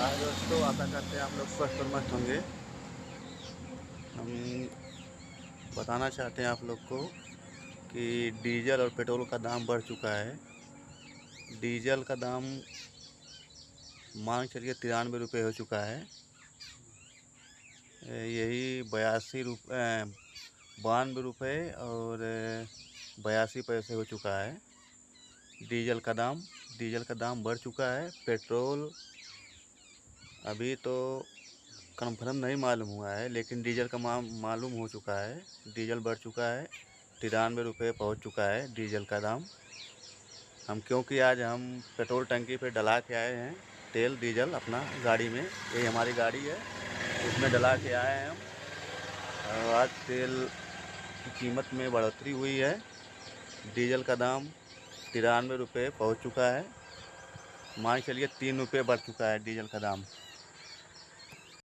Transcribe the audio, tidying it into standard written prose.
हाय दोस्तों, आशा करते हैं आप लोग स्वस्थ और मस्त होंगे। हम बताना चाहते हैं आप लोग को कि डीजल और पेट्रोल का दाम बढ़ चुका है। डीजल का दाम मान के चलिए 93 रुपये हो चुका है। यही 92 रुपये और 82 पैसे हो चुका है डीजल का दाम बढ़ चुका है। पेट्रोल अभी तो कन्फर्म नहीं मालूम हुआ है, लेकिन डीजल का मालूम हो चुका है। डीजल बढ़ चुका है, 93 रुपये पहुँच चुका है डीजल का दाम। क्योंकि आज हम पेट्रोल टंकी पे डला के आए हैं तेल डीजल अपना गाड़ी में। यही हमारी गाड़ी है, उसमें डला के आए हैं हम। और आज तेल की कीमत में बढ़ोतरी हुई है। डीजल का दाम 93 रुपये पहुँच चुका है। मान के चलिए 3 रुपये बढ़ चुका है डीजल का दाम।